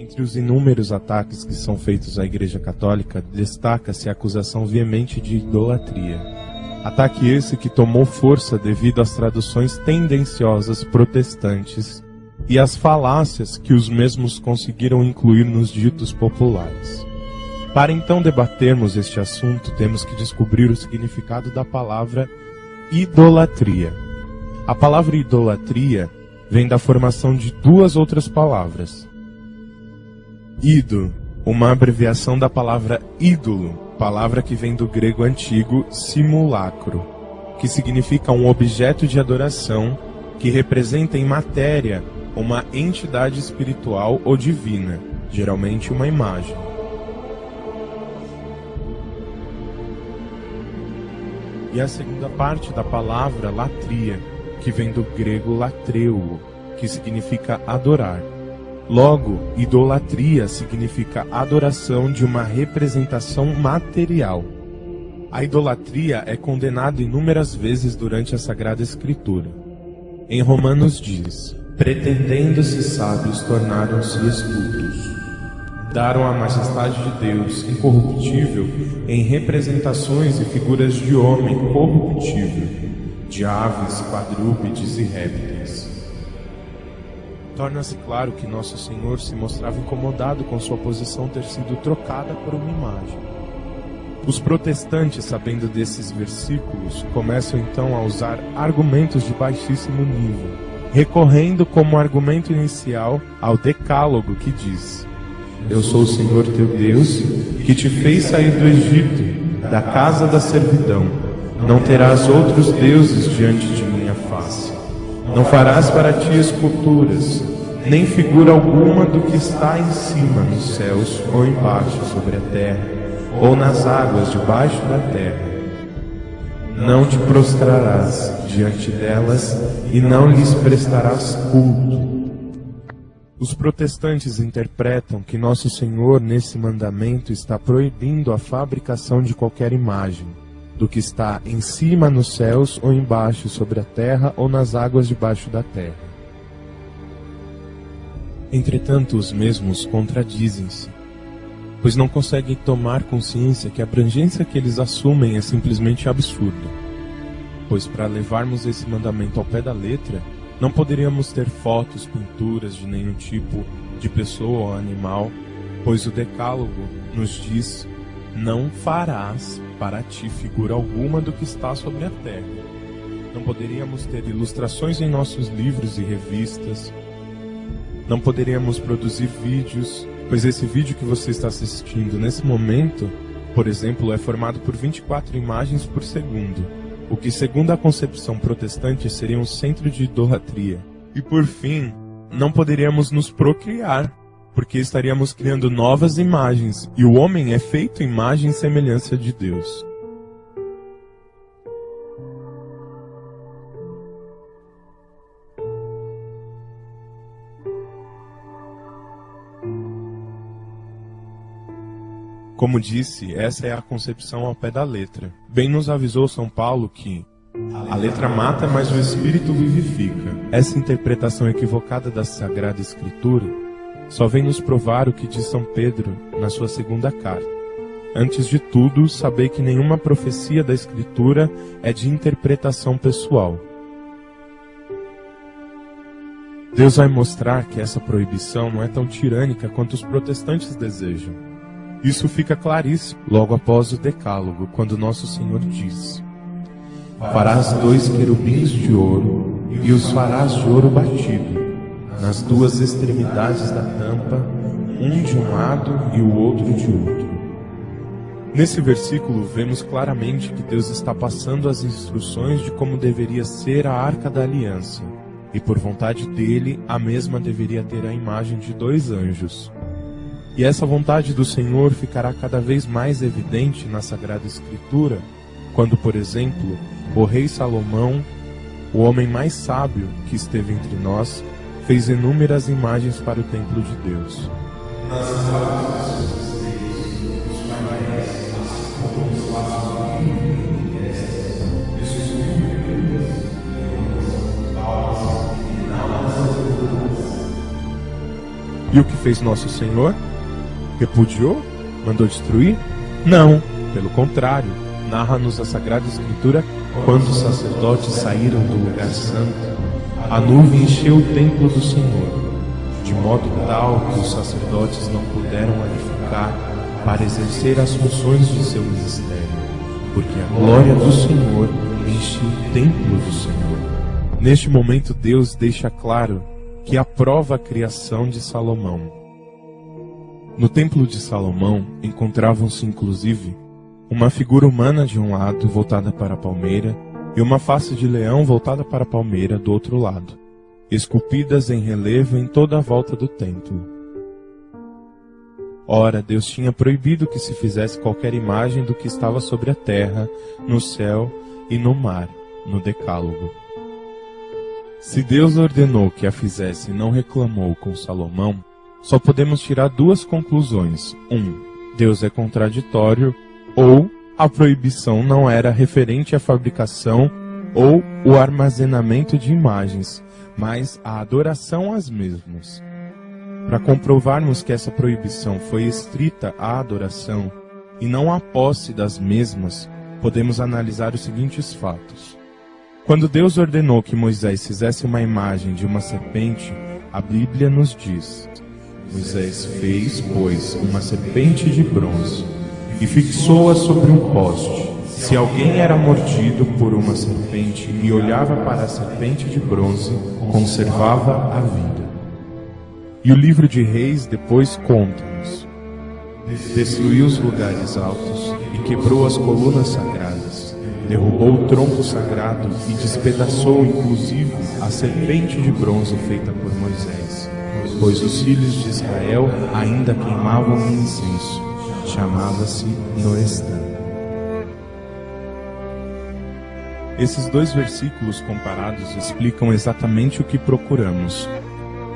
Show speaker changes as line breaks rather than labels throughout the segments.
Entre os inúmeros ataques que são feitos à Igreja Católica, destaca-se a acusação veemente de idolatria. Ataque esse que tomou força devido às traduções tendenciosas protestantes e às falácias que os mesmos conseguiram incluir nos ditos populares. Para então debatermos este assunto, temos que descobrir o significado da palavra idolatria. A palavra idolatria vem da formação de duas outras palavras. Ido, uma abreviação da palavra ídolo, palavra que vem do grego antigo simulacro, que significa um objeto de adoração que representa em matéria uma entidade espiritual ou divina, geralmente uma imagem. E a segunda parte da palavra latria, que vem do grego latreuo, que significa adorar. Logo, idolatria significa adoração de uma representação material. A idolatria é condenada inúmeras vezes durante a Sagrada Escritura. Em Romanos diz: pretendendo-se sábios, tornaram-se estúpidos. Daram a majestade de Deus incorruptível em representações e figuras de homem corruptível, de aves, quadrúpedes e répteis. Torna-se claro que Nosso Senhor se mostrava incomodado com sua posição ter sido trocada por uma imagem. Os protestantes, sabendo desses versículos, começam então a usar argumentos de baixíssimo nível, recorrendo como argumento inicial ao Decálogo, que diz: eu sou o Senhor teu Deus, que te fez sair do Egito, da casa da servidão. Não terás outros deuses diante de minha face. Não farás para ti esculturas, nem figura alguma do que está em cima nos céus ou embaixo sobre a terra, ou nas águas debaixo da terra. Não te prostrarás diante delas e não lhes prestarás culto. Os protestantes interpretam que Nosso Senhor, nesse mandamento, está proibindo a fabricação de qualquer imagem, do que está em cima nos céus ou embaixo sobre a terra ou nas águas debaixo da terra. Entretanto, os mesmos contradizem-se, pois não conseguem tomar consciência que a abrangência que eles assumem é simplesmente absurda. Pois para levarmos esse mandamento ao pé da letra, não poderíamos ter fotos, pinturas de nenhum tipo de pessoa ou animal, pois o Decálogo nos diz: não farás para ti figura alguma do que está sobre a terra. Não poderíamos ter ilustrações em nossos livros e revistas. Não poderíamos produzir vídeos, pois esse vídeo que você está assistindo nesse momento, por exemplo, é formado por 24 imagens por segundo, o que, segundo a concepção protestante, seria um centro de idolatria. E por fim, não poderíamos nos procriar, porque estaríamos criando novas imagens, e o homem é feito imagem e semelhança de Deus. Como disse, essa é a concepção ao pé da letra. Bem nos avisou São Paulo que a letra mata, mas o Espírito vivifica. Essa interpretação equivocada da Sagrada Escritura só vem nos provar o que diz São Pedro na sua segunda carta. Antes de tudo, sabei que nenhuma profecia da Escritura é de interpretação pessoal. Deus vai mostrar que essa proibição não é tão tirânica quanto os protestantes desejam. Isso fica claríssimo logo após o Decálogo, quando Nosso Senhor diz: farás 2 querubins de ouro e os farás de ouro batido, nas 2 extremidades da tampa, um de um lado e o outro de outro. Nesse versículo vemos claramente que Deus está passando as instruções de como deveria ser a Arca da Aliança, e por vontade dele, a mesma deveria ter a imagem de 2 anjos. E essa vontade do Senhor ficará cada vez mais evidente na Sagrada Escritura, quando, por exemplo, o rei Salomão, o homem mais sábio que esteve entre nós, fez inúmeras imagens para o templo de Deus. E o que fez nosso Senhor? Repudiou? Mandou destruir? Não, pelo contrário, narra-nos a Sagrada Escritura, quando os sacerdotes saíram do lugar santo, a nuvem encheu o templo do Senhor, de modo tal que os sacerdotes não puderam ali ficar para exercer as funções de seu ministério, porque a glória do Senhor enche o templo do Senhor. Neste momento, Deus deixa claro que aprova a criação de Salomão. No templo de Salomão encontravam-se inclusive uma figura humana de um lado voltada para a palmeira e uma face de leão voltada para a palmeira do outro lado, esculpidas em relevo em toda a volta do templo. Ora, Deus tinha proibido que se fizesse qualquer imagem do que estava sobre a terra, no céu e no mar, no Decálogo. Se Deus ordenou que a fizesse e não reclamou com Salomão, só podemos tirar duas conclusões. Deus é contraditório, ou a proibição não era referente à fabricação ou o armazenamento de imagens, mas a adoração às mesmas. Para comprovarmos que essa proibição foi estrita à adoração e não à posse das mesmas, podemos analisar os seguintes fatos. Quando Deus ordenou que Moisés fizesse uma imagem de uma serpente, a Bíblia nos diz: Moisés fez, pois, uma serpente de bronze e fixou-a sobre um poste. Se alguém era mordido por uma serpente e olhava para a serpente de bronze, conservava a vida. E o livro de Reis depois conta-nos: destruiu os lugares altos e quebrou as colunas sagradas, derrubou o tronco sagrado e despedaçou inclusive a serpente de bronze feita por Moisés, pois os filhos de Israel ainda queimavam um incenso, chamava-se Noestã. Esses dois versículos comparados explicam exatamente o que procuramos,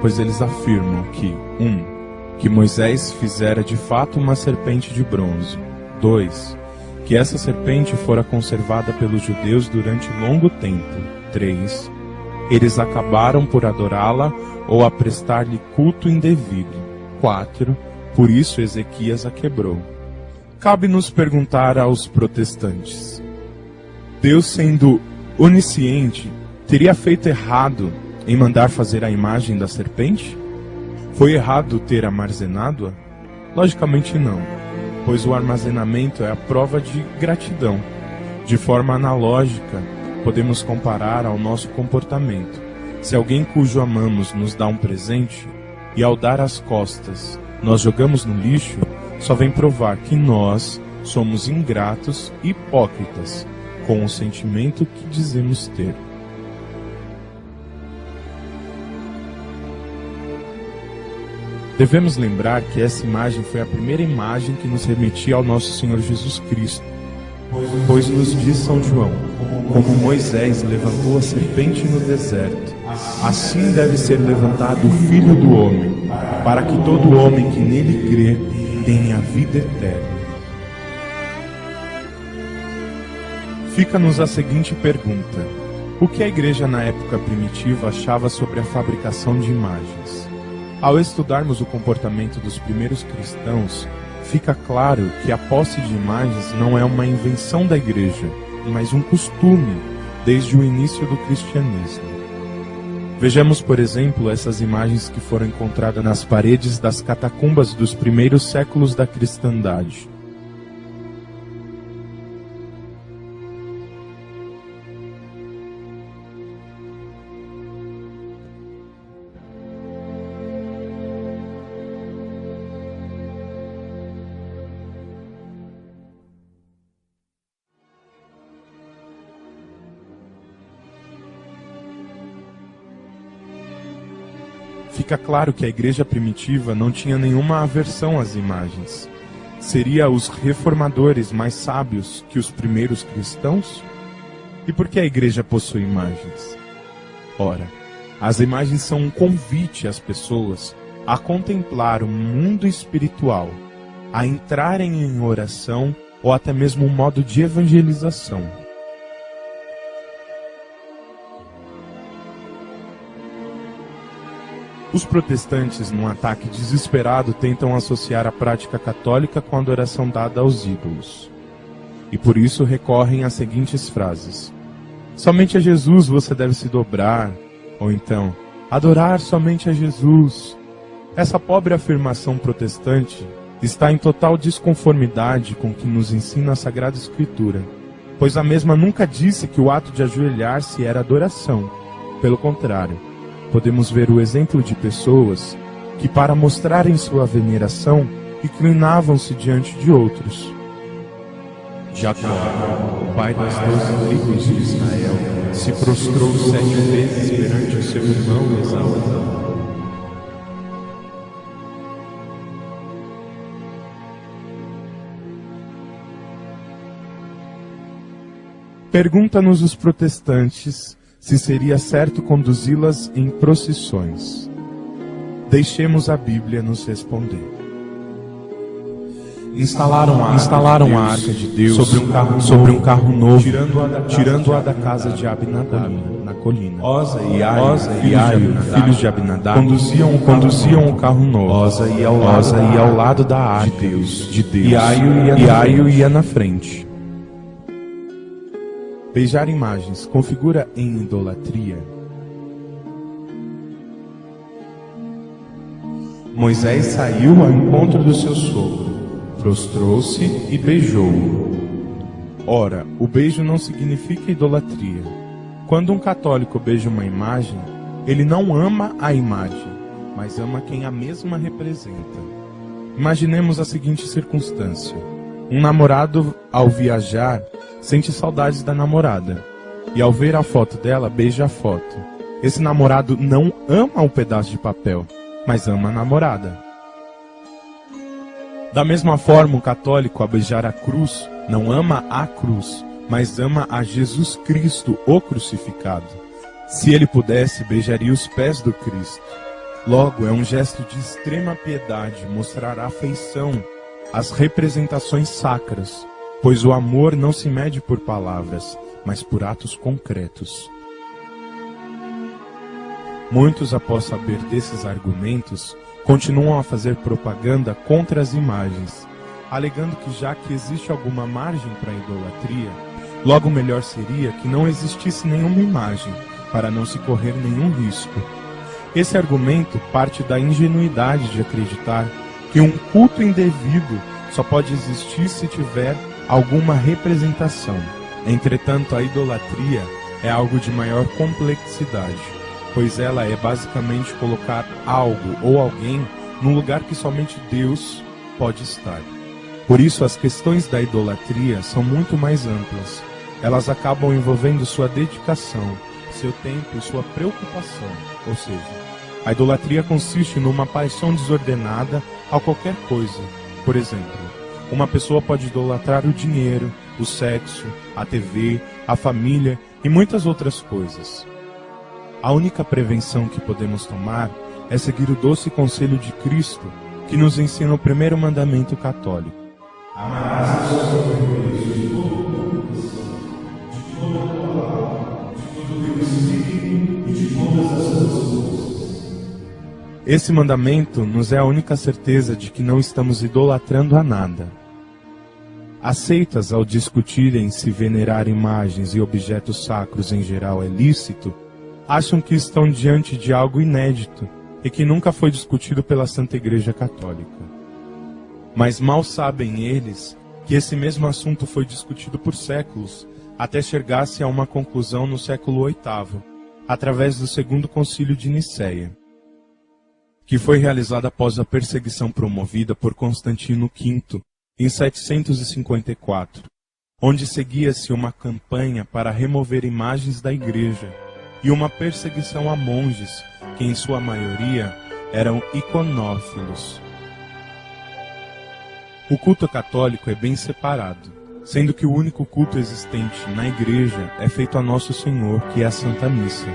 pois eles afirmam que, 1. Que Moisés fizera de fato uma serpente de bronze. 2. Que essa serpente fora conservada pelos judeus durante longo tempo. 3. Eles acabaram por adorá-la ou a prestar-lhe culto indevido. 4. Por isso Ezequias a quebrou. Cabe-nos perguntar aos protestantes: Deus, sendo onisciente, teria feito errado em mandar fazer a imagem da serpente? Foi errado ter armazenado-a? Logicamente não, pois o armazenamento é a prova de gratidão. De forma analógica, podemos comparar ao nosso comportamento. Se alguém cujo amamos nos dá um presente, e ao dar as costas nós jogamos no lixo, só vem provar que nós somos ingratos e hipócritas com o sentimento que dizemos ter. Devemos lembrar que essa imagem foi a primeira imagem que nos remetia ao nosso Senhor Jesus Cristo. Pois nos diz São João, como Moisés levantou a serpente no deserto, assim deve ser levantado o Filho do Homem, para que todo homem que nele crê tenha a vida eterna. Fica-nos a seguinte pergunta: o que a igreja na época primitiva achava sobre a fabricação de imagens? Ao estudarmos o comportamento dos primeiros cristãos, fica claro que a posse de imagens não é uma invenção da igreja, mas um costume desde o início do cristianismo. Vejamos, por exemplo, essas imagens que foram encontradas nas paredes das catacumbas dos primeiros séculos da cristandade. Fica claro que a igreja primitiva não tinha nenhuma aversão às imagens. Seria os reformadores mais sábios que os primeiros cristãos? E por que a igreja possui imagens? Ora, as imagens são um convite às pessoas a contemplar o mundo espiritual, a entrarem em oração ou até mesmo um modo de evangelização. Os protestantes, num ataque desesperado, tentam associar a prática católica com a adoração dada aos ídolos. E por isso recorrem às seguintes frases: somente a Jesus você deve se dobrar, ou então, adorar somente a Jesus. Essa pobre afirmação protestante está em total desconformidade com o que nos ensina a Sagrada Escritura, pois a mesma nunca disse que o ato de ajoelhar-se era adoração. Pelo contrário, podemos ver o exemplo de pessoas que, para mostrarem sua veneração, inclinavam-se diante de outros. Jacó, o pai das 12 tribos de Israel, se prostrou 7 vezes perante o seu irmão Esaú. Pergunta-nos os protestantes se seria certo conduzi-las em procissões. Deixemos a Bíblia nos responder. Instalaram a arca de Deus sobre um carro novo, tirando-a da casa de Abinadab, na colina. Oza e Aio, filhos de Abinadab, conduziam o carro novo. Oza ia ao lado da arca de Deus, e Aio ia na frente. Beijar imagens configura em idolatria? Moisés saiu ao encontro do seu sogro, prostrou-se e beijou-o. Ora, o beijo não significa idolatria. Quando um católico beija uma imagem, ele não ama a imagem, mas ama quem a mesma representa. Imaginemos a seguinte circunstância: um namorado, ao viajar, sente saudades da namorada, e ao ver a foto dela, beija a foto. Esse namorado não ama o pedaço de papel, mas ama a namorada. Da mesma forma, o católico, ao beijar a cruz, não ama a cruz, mas ama a Jesus Cristo, o crucificado. Se ele pudesse, beijaria os pés do Cristo. Logo, é um gesto de extrema piedade mostrar afeição às representações sacras, pois o amor não se mede por palavras, mas por atos concretos. Muitos, após saber desses argumentos, continuam a fazer propaganda contra as imagens, alegando que já que existe alguma margem para a idolatria, logo melhor seria que não existisse nenhuma imagem, para não se correr nenhum risco. Esse argumento parte da ingenuidade de acreditar que um culto indevido só pode existir se tiver alguma representação. Entretanto, a idolatria é algo de maior complexidade, pois ela é basicamente colocar algo ou alguém num lugar que somente Deus pode estar. Por isso, as questões da idolatria são muito mais amplas. Elas acabam envolvendo sua dedicação, seu tempo e sua preocupação. Ou seja, a idolatria consiste numa paixão desordenada a qualquer coisa. Por exemplo, uma pessoa pode idolatrar o dinheiro, o sexo, a TV, a família e muitas outras coisas. A única prevenção que podemos tomar é seguir o doce conselho de Cristo, que nos ensina o primeiro mandamento católico. Amarás o Senhor de todo o coração, de toda a tua alma, de todo o teu espírito e de todas as tuas forças. Esse mandamento nos é a única certeza de que não estamos idolatrando a nada. As seitas, ao discutirem se venerar imagens e objetos sacros em geral é lícito, acham que estão diante de algo inédito e que nunca foi discutido pela Santa Igreja Católica. Mas mal sabem eles que esse mesmo assunto foi discutido por séculos, até chegar-se a uma conclusão no século VIII, através do Segundo Concílio de Nicéia, que foi realizado após a perseguição promovida por Constantino V, em 754, onde seguia-se uma campanha para remover imagens da Igreja e uma perseguição a monges, que em sua maioria eram iconófilos. O culto católico é bem separado, sendo que o único culto existente na Igreja é feito a Nosso Senhor, que é a Santa Missa.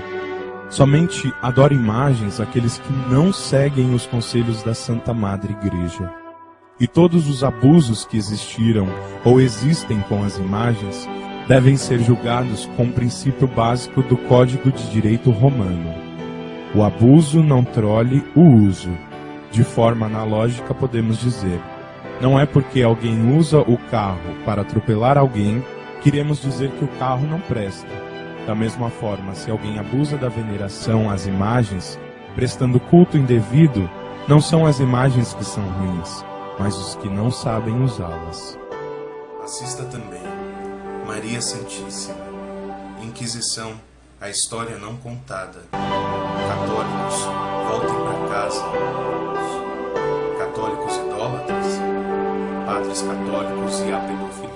Somente adoram imagens aqueles que não seguem os conselhos da Santa Madre Igreja. E todos os abusos que existiram ou existem com as imagens devem ser julgados com o princípio básico do Código de Direito Romano. O abuso não trole o uso. De forma analógica, podemos dizer: não é porque alguém usa o carro para atropelar alguém que iremos dizer que o carro não presta. Da mesma forma, se alguém abusa da veneração às imagens, prestando culto indevido, não são as imagens que são ruins, mas os que não sabem usá-las.
Assista também Maria Santíssima, Inquisição, a história não contada. Católicos, voltem para casa. Católicos idólatras, padres católicos e a pedofilia.